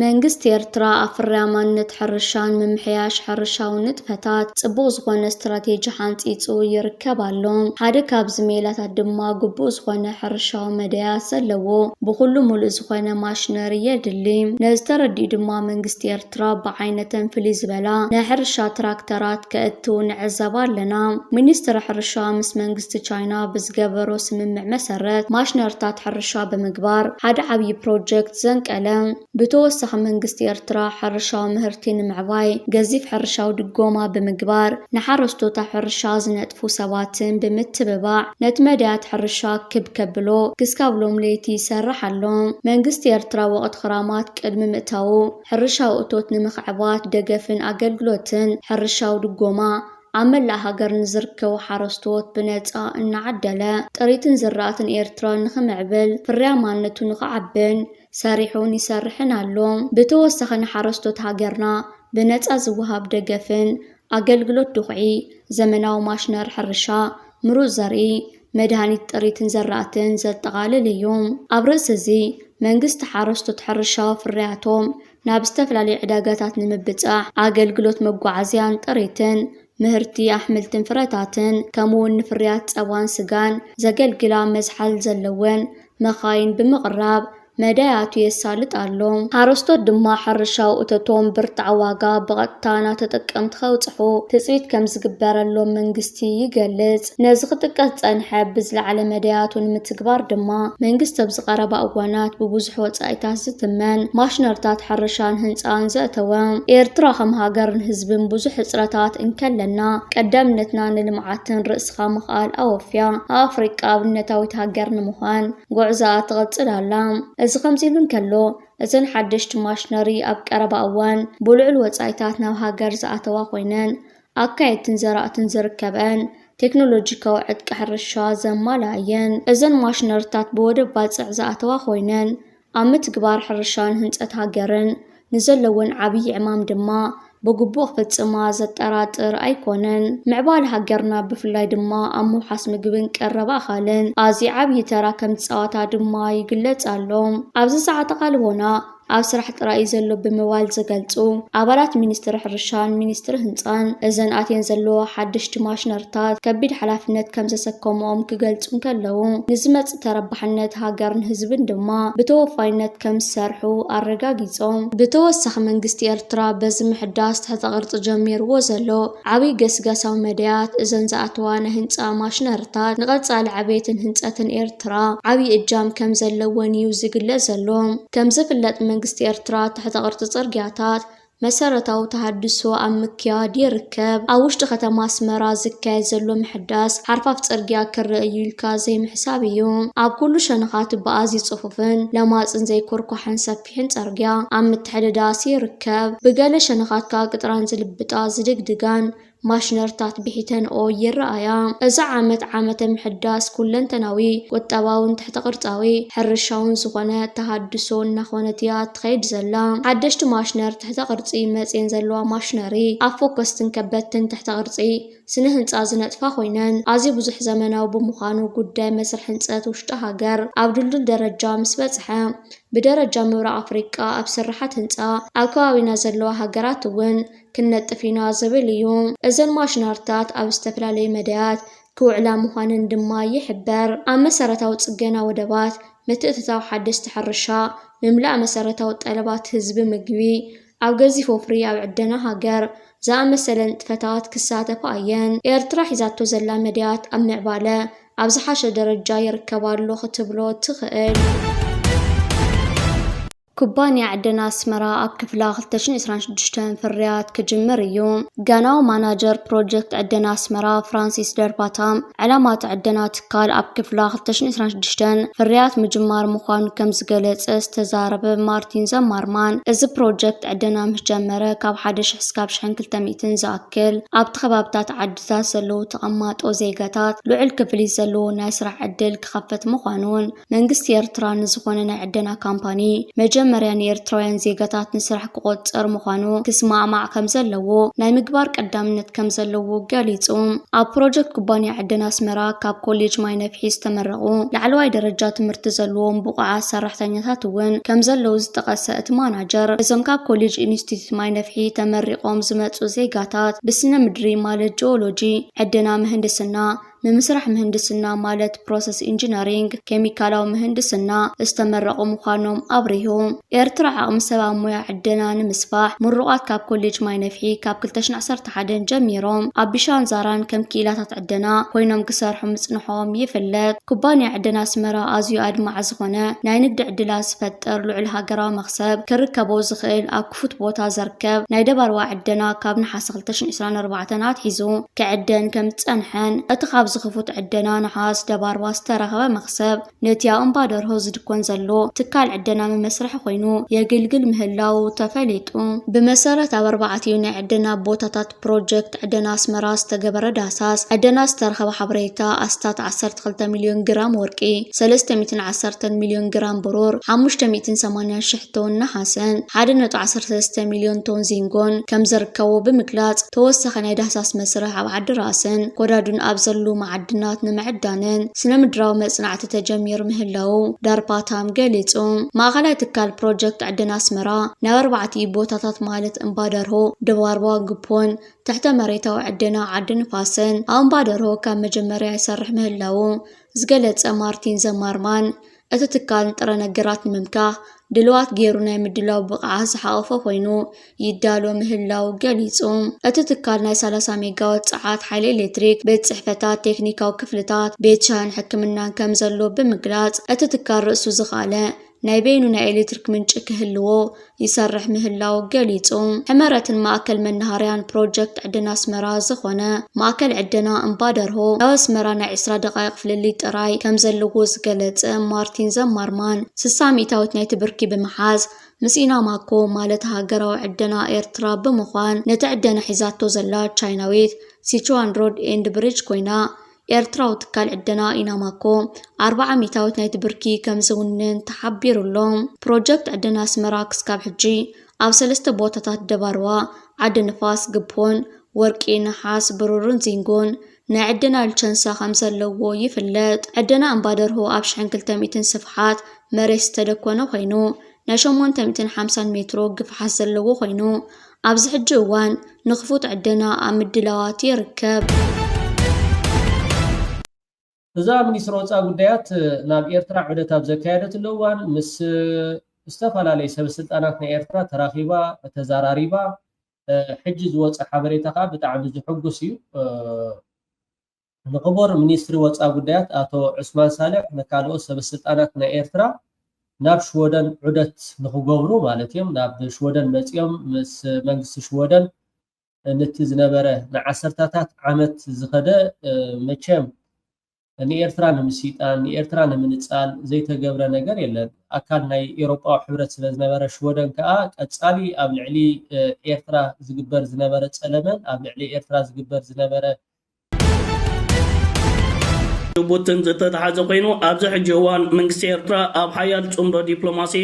መንግስት ኤርትራ ኣፍራማነት ሕርሻን ምምሕያሽ ሕርሻዊ ንጥፈታት ጽቡቕ ዝኾነ ስትራቴጂ ሓንጺጹ ይርከብ ኣሎ። ሓደ ካብዚ ሜላታት ድማ ግቡእ ዝኾነ ሕርሻዊ መድያት ዘለዎ ብኹሉ ሙሉእ ዝኾነ ማሽነሪ የድሊ። ነዚ ተረዲኡ ድማ መንግስቲ ኤርትራ ብዓይነተን ፍልይ ዝበላ ናይ ሕርሻ ትራክተራት ከእትው ንዕዘብ ኣለና። ሚኒስትሪ ሕርሻ ምስ መንግስቲ ቻይና ብዝገበሮ ስምምዕ መሰረት ማሽነርታት ሕርሻ ብምግባር ሓደ ዓብዪ ፕሮጀክት ዘንቀለ። ብተወሳኺ መንግስቲ ኤርትራ ሕርሻዊ ምህርቲ ንምዕባይ ገዚፍ ሕርሻዊ ድጎማ ብምግባር ንሓረስቶታት ሕርሻ ዝነጥፉ ሰባትን ብምትብባዕ ነቲ መድያት ሕርሻ ክብከብሎ ክስካብሎም ለይቲ ይሰርሕ ኣሎ። መንግስቲ ኤርትራ ወቕቲ ክራማት ቅድሚ ምእታው ሕርሻዊ እቶት ንምኽዕባት ደገፍን ኣገልግሎትን ሕርሻዊ ድጎማ ኣብ መላእ ሃገር ንዝርከቡ ሓረስቶት ብነፃ እናዓደለ ጥሪትን ዝራእትን ኤርትራ ንኽምዕብል ፍርያማነቱ ንኽዓብን ሰሪሑን ይሰርሕን ኣሎ። ብተወሳኺ ንሓረስቶት ሃገርና ብነፃ ዝወሃብ ደገፍን ኣገልግሎት ድኹዒ ዘመናዊ ማሽነሪ ሕርሻ ምሩፅ ዘርኢ መድሃኒት ጥሪትን ዘራእትን ዘጠቓልል እዩ። ኣብ ርእሲ እዚ መንግስቲ ሓረስቶት ሕርሻዊ ፍርያቶም ናብ ዝተፈላለዩ ዕዳጋታት ንምብጻሕ ኣገልግሎት መጓዓዝያን ጥሪትን ምህርቲ ኣሕምልትን ፍረታትን ከምኡውን ንፍርያት ጸባን ስጋን ዘገልግላ መዝሓል ዘለወን መኻይን ብምቕራብ መዳያቱ የሳልጥ ኣሎ። ሓረስቶት ድማ ሕርሻዊ እቶቶም ብርታዕ ዋጋ ብቐጥታ ናተጠቀምቲ ከውፅሑ ትፅቢት ከም ዝግበረሎም መንግስቲ ይገልጽ። ነዚ ክጥቀስ ፀንሐ ብዝለዓለ መዳያቱ ንምትግባር ድማ መንግስቲ ኣብ ዝቐረባ እዋናት ብብዙሕ ወፃኢታት ዝትመን ማሽነርታት ሕርሻን ህንፃን ዘእተወ። ኤርትራ ከም ሃገርን ህዝብን ብዙሕ ህፅረታት እንከለና ቀዳምነትና ንልምዓትን ርእስኻ ምኽኣል ኣወፍያ ኣፍሪቃ ኣብነታዊት ሃገር ንምዃን ጉዕዛኣ ትቐፅል ኣላ። እዚ ከምዚ ኢሉ እንከሎ እዘን ሓደሽቲ ማሽነሪ ኣብ ቀረባ እዋን ብልዑል ወፃኢታት ናብ ሃገር ዝኣተዋ ኮይነን ኣካየድትን ዘራእትን ዝርከበን ቴክኖሎጂካዊ ዕጥቂ ሕርሻ ዘማልአየን። እዘን ማሽነርታት ብወደብ ባፅዕ ዝኣተዋ ኮይነን ኣብ ምትግባር ሕርሻን ህንፀት ሃገርን ንዘለወን ዓብዪ ዕማም ድማ ብግቡእ ክፍጽማ ዘጠራጥር ኣይኮነን። ምዕባለ ሃገርና ብፍላይ ድማ ኣብ ምውሓስ ምግብን ቀረባ ኣኻልን ኣዝዩ ዓብዪ ተራ ከም ዝፃወታ ድማ ይግለጽ ኣሎ። ኣብዚ ሰዓት ቃልቦና ኣብ ስራሕ ጥራይ ዘሎ ብምባል ዝገልጹ ኣባላት ሚኒስትሪ ሕርሻን ሚኒስትሪ ህንፃን እዘን ኣትየን ዘለዎ ሓደሽቲ ማሽነርታት ከቢድ ሓላፍነት ከም ዘሰከሞም ክገልጹ ከለዉ ንዝመጽእ ተረባሕነት ሃገርን ህዝብን ድማ ብተወፋይነት ከም ዝሰርሑ ኣረጋጊጾም። ብተወሳኺ መንግስቲ ኤርትራ በዚ ምሕዳስ ትሕተ ቅርፂ ጀሚርዎ ዘሎ ዓብዪ ገስጋሳዊ መድያት እዘን ዝኣተዋ ናይ ህንፃ ማሽነርታት ንቐጻሊ ዕብየትን ህንፀትን ኤርትራ ዓብዪ እጃም ከም ዘለወን እዩ ዝግለጽ ዘሎ። ከም ዝፍለጥ መንግስቲ ኤርትራ ትሕተ ቅርፂ ጽርግያታት መሰረታዊ ተሃድሶ ኣብ ምክያድ ይርከብ። ኣብ ውሽጢ ከተማ ኣስመራ ዝካየድ ዘሎ ምሕዳስ ሓርፋፍ ጽርግያ ክርአ እዩ ኢልካ ዘይምሕሳብ እዩ። ኣብ ኩሉ ሸነኻት ብኣዝዩ ጽፉፍን ለማፅን ዘይኮርኳሕን ሰፊሕን ጽርግያ ኣብ ምትሕድዳስ ይርከብ። ብገለ ሸነኻት ከዓ ቅጥራን ዝልብጣ ዝድግድጋን ማሽነርታት ብሒተንኦ ይረኣያ። እዚ ዓመተ ምሕዳስ ኩለንተናዊ ቁጠባውን ትሕተ ቅርጻዊ ሕርሻውን ዝኾነ ተሃድሶ እናኾነት እያ ትኸይድ ዘላ። ሓደሽቲ ማሽነር ትሕተ ቅርጺ መፅን ዘለዋ ማሽነሪ ኣብ ፎከስትን ከበድትን ትሕተ ቅርጺ ስነ ህንፃ ዝነጥፋ ኮይነን ኣዝዩ ብዙሕ ዘመናዊ ብምዃኑ ጉዳይ መስርሕ ህንፀት ውሽጢ ሃገር ኣብ ድልዱል ደረጃ ምስ በፅሐ ብደረጃ ምብራቅ ኣፍሪቃ ኣብ ስራሓት ህንፃ ኣብ ከባቢና ዘለዋ ሃገራት እውን ክነጥፍ ኢና ዝብል እዩ። እዘን ማሽነርታት ኣብ ዝተፈላለዩ መድያት ክውዕላ ምዃነን ድማ ይሕበር። ኣብ መሰረታዊ ጽገና ወደባት ምትእትታው ሓደስቲ ሕርሻ ምምላእ መሰረታዊ ጠለባት ህዝቢ ምግቢ ኣብ ገዚፍ ወፍሪ ኣብ ዕደና ሃገር ዝኣመሰለ ንጥፈታት ክሳተፋ እየን። ኤርትራ ሒዛቶ ዘላ መድያት ኣብ ምዕባለ ኣብ ዝሓሸ ደረጃ ይርከባሉ ክትብሎ ትኽእል። ኩባንያ ዕደና ኣስመራ ኣብ ክፍላ 2026 ፍርያት ክጅምር እዩ። ጋናዊ ማናጀር ፕሮጀክት ዕደና ኣስመራ ፍራንሲስ ደርባታም ዕላማት ዕደና ትካል ኣብ ክፍላ 2026 ፍርያት ምጅማር ምዃኑ ከም ዝገለጸ ዝተዛረበ ማርቲን ዘማርማን እዚ ፕሮጀክት ዕደና ምስ ጀመረ ካብ 1000 እስካብ 1200 ዝኣክል ኣብቲ ከባብታት ዓድታት ዘለዉ ተቐማጦ ዜጋታት ልዑል ክፍሊት ዘለዎ ናይ ስራሕ ዕድል ክኸፈት ምዃኑን መንግስቲ ኤርትራ ንዝኾነ ናይ ዕደና ካምፓኒ መጀመርያ ኤርትራውያን ዜጋታት ንስራሕ ክቆጽር ምዃኑ ክስማዕማዕ ከም ዘለዎ ናይ ምግባር ቀዳምነት ከም ዘለዎ ገሊጹ ኣብ ፕሮጀክት ኩባንያ ዕደና ኣስመራ ካብ ኮሌጅ ማይ ነፍሒ ዝተመረቑ ላዕለዋይ ደረጃ ትምህርቲ ዘለዎም ብቑዓት ሰራሕተኛታት እውን ከም ዘለው ዝጠቐሰ እቲ ማናጀር እዞም ካብ ኮሌጅ ኢንስቲትዩት ማይ ነፍሒ ተመሪቖም ዝመጹ ዜጋታት ብስነ ምድሪ ማለት ጂኦሎጂ ዕደና ምህንድስና ምምስራሕ ምህንድስና ማለት ፕሮሰስ ኢንጂነሪንግ ኬሚካላዊ ምህንድስና ዝተመረቑ ምዃኖም ኣብሪሁ ኤርትራ ዓቕሚ ሰብኣዊ ሞያ ዕደና ንምስፋሕ ምሩቓት ካብ ኮሌጅ ማይ ነፍሒ ካብ 2011 ጀሚሮም ኣብ ቢሻን ዛራን ከም ክኢላታት ዕደና ኮይኖም ክሰርሑ ምጽንሖም ይፍለጥ። ኩባንያ ዕደና ኣስመራ ኣዝዩ ኣድማዕ ዝኾነ ናይ ንግዲ ዕድላት ዝፈጥር ልዑል ሃገራዊ መኽሰብ ክርከቦ ዝኽእል ኣብ ክፉት ቦታ ዘርከብ ናይ ደባርዋ ዕደና ካብ ነሓስ 2024 ኣትሒዙ ክዕደን ከም ዝጸንሐን እቲ ካብ ዝኽፉት ዕደና ነሓስ ደባርዋ ዝተረኸበ መኽሰብ ነቲ ኣብ እምባ ደርሆ ዝድኮን ዘሎ ትካል ዕደና መመስርሒ ኮይኑ የግልግል ምህላው ተፈሊጡ ብመሰረት ኣብ 4 ናይ ዕደና ቦታታት ፕሮጀክት ዕደና ኣስመራ ዝተገበረ ዳሳስ ዕደና ዝተረኸበ ሓበሬታ ኣስታት 12 ሚልዮን ግራም ወርቂ 310 ሚልዮን ግራም ብሩር 580,000 ቶን ነሓስን 1.13 ሚልዮን ቶን ዚንጎን ከም ዝርከቡ ብምግላጽ ተወሰኸ ናይ ዳሳስ መስርሕ ኣብ ዓዲ ራስን ጎዳዱን ኣብ ዘሎ معدنات نمعدانن سنمدراو مصنعت تجمير ምህላው ዳርፓታም ገሊጹ ማእኸላይ ትካል ፕሮጀክት ዕደና ኣስመራ ናብ 4 ቦታታት ማለት እምባደርሆ ደባርባ ግፖን تحت መሬታዊ ዕደና ዓዲ ንፋስን ኣብ እምባደርሆ ካብ መጀመርያ ይሰርሕ ምህላው ዝገለጸ ማርቲን ዘማርማን እቲ ትካል ጥረ ነገራት ንምምካህ ድልዋት ገይሩ ናይ ምድላው ብቕዓ ዝሓቆፈ ኮይኑ ይዳሎ ምህላው ገሊጹ እቲ ትካል ናይ 30 ሜጋዋት ጸዓት ሓይሊ ኤሌክትሪክ ቤት ጽሕፈታት ቴክኒካዊ ክፍልታት ቤት ሻን ሕክምናን ከም ዘሎ ብምግላጽ እቲ ትካል ርእሱ ዝኻለ ናይ በይኑ ናይ ኤሌክትሪክ ምንጭ ክህልዎ ይሰርሕ ምህላው ገሊጹ ሕመረትን ማእከል መናሃርያን ፕሮጀክት ዕደና ኣስመራ ዝኾነ ማእከል ዕደና እምባደርሆ ኣብ ኣስመራ ናይ 20 ደቂቕ ፍልልይ ጥራይ ከም ዘለዎ ዝገለጸ ማርቲን ዘማርማን 60 ሚእታዊት ናይ ትብርኪ ብምሓዝ مسينا ماكو مالت هاجرا وعدنا إيرترا بمخوان نتعدنا حيزاتو زلا تشايناويت سيچوان رود اند بريج كوينا إيرترا وتكال عدنا إنا ماكو 400 نايت بركي كم زونن تحبير اللوم بروجكت عدنا سمراكس كاب حجي أو 3 بوتاتات دباروا عد نفاس قبون وركي نحاس برورن زينغون نعدنا الچنسا 5 لو يفلت عدنا أمبادر هو أبشحن 300 صفحات مريس تدكونا خينو ناشمون 250 متر قف حسن لو خينو أبز حجوان نخفوت عدنا أمدلوات يركب إذا من يسروت أقوليات ناب إيرترا عدة بزكاية اللوان مس استفعل عليه سبب سلطانات إيرترا تراخيبا تزاراريبا حجز وصع حبريتها بتاع حقوسيو نقبر منيستر وصع أقوليات أتو عثمان صالح نكالو سبب سلطانات إيرترا ناب شودن عدت نخوغورو مالتيم ناب شودن مصيوم مس منግስት شودن نتزنبره نعسرتاتات عامت زخده مچم ان ኤርትራ ንምሲጣን ኤርትራ ንምንጻል ዘይተገብረ ነገር የለን አካል ናይ ኤውሮጳ ሕብረት ስለዝነበረ ሽወደን ከዓ ቀጻሊ ኣብ ልዕሊ ኤርትራ ዝግበር ዝነበረ ጸለመን ኣብ ልዕሊ ኤርትራ ዝግበር ዝነበረ ቡትን ዝተተሓዘ ኮይኑ ኣብዚ ሕጂ እዋን መንግስቲ ኤርትራ ኣብ ሓያል ጽምዶ ዲፕሎማሲ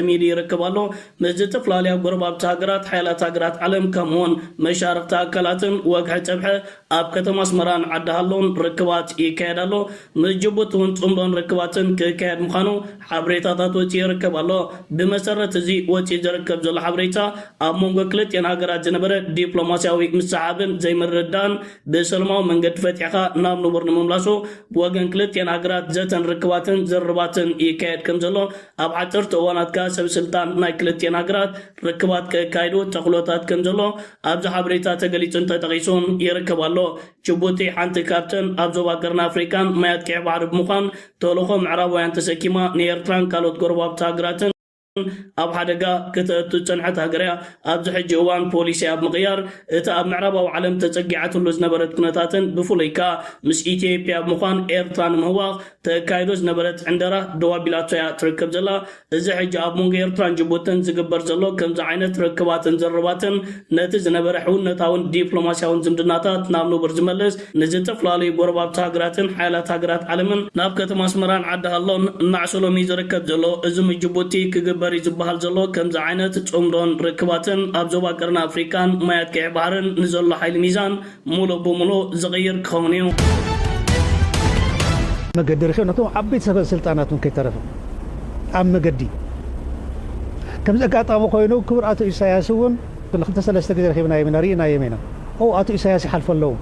ميدي ركبالو مزت فلاليا غرباب تاغرات حيلات تاغرات علم كمون مشارف تاكلاتن وقع تبحه اب كتم اسمران عدهالون ركبات يكيدالو مجبوتون صمبون ركباتن كيكيد مخانو حبريتاتات وتي ركبالو بمسرت زي وتي يركب زل حبريتا اب مونغو كلت ينهاغرات جنبره دبلوماسياوي مسعابن زي مردان بسلماو منقد فتحها ناب نبر نملاسو وغن كلت ينهاغرات زتن ركباتن زرباتن يكيد كمزلو اب عطر توانات سب سلطان نايكلتين هاجرات ركبات كايدو تخلوتات كنزلو ابز حبريتا تغليصن تتقيسون يركبالو جيبوتي حنت كابتن ابزو باغرنا افريكان مايات كيب عرب مخان تولخو معربويان تسكيما نيرتران كالوت غرباب تاغراتن اب حدقا كتأتو تنحت هاجريا ابز حجي وان بوليسي اب مغيار اتا اب معربا وعلم تسقيعات اللوز نبرت كنتاتن بفوليكا مس ايتيبيا اب مخان ايرتران مهواغ تكايدوز نبرت عندرا دوابيلاتويا تركب زلا ازي حجي اب مونغ ايرتران جبوتن زقبر زلو كمز عينت ركباتن زرباتن نتز نبر حون نتاون ديبلوماسياون زمدناتات نامنو برزملس نزت فلالي غرباب تاغراتن حالات هاجرات علمن ناب كتم اسمران عدها اللون نعسلو ميز ركب زلو ازم جبوتي كجب ግበር ዝበሃል ዘሎ ከምዚ ዓይነት ጾምዶን ርክባትን ኣብ ዞባ ቀርኒ ኣፍሪካን ማያት ቀይ ባህርን ንዘሎ ሓይሊ ሚዛን ሙሉእ ብሙሉእ ዝቕይር ክኸውን እዩ መገዲ ረኺብ ነቶም ዓበይቲ ሰበ ስልጣናት ከይተረፈ ኣብ መገዲ ከምዚ ኣጋጣሚ ኮይኑ ክቡር ኣቶ ኢሳያስ እውን ክልተ ሰለስተ ግዜ ረኺብና ኢና ርኢና ኢና ኣቶ ኢሳያስ ይሓልፉ ኣለዉ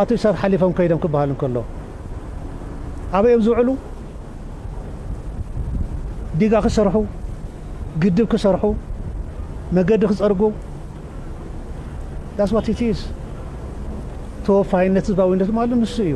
ኣቶ ኢሳያስ ሓሊፎም ከይዶም ክበሃል እንከሎ ኣበዮም ዝውዕሉ ዲጋ ክሰርሑ ግድብ ክሰርሑ መገዲ ክፀርጉ that's what it is ተወፋይነት ህዝባዊነት ማለት ንሱ እዩ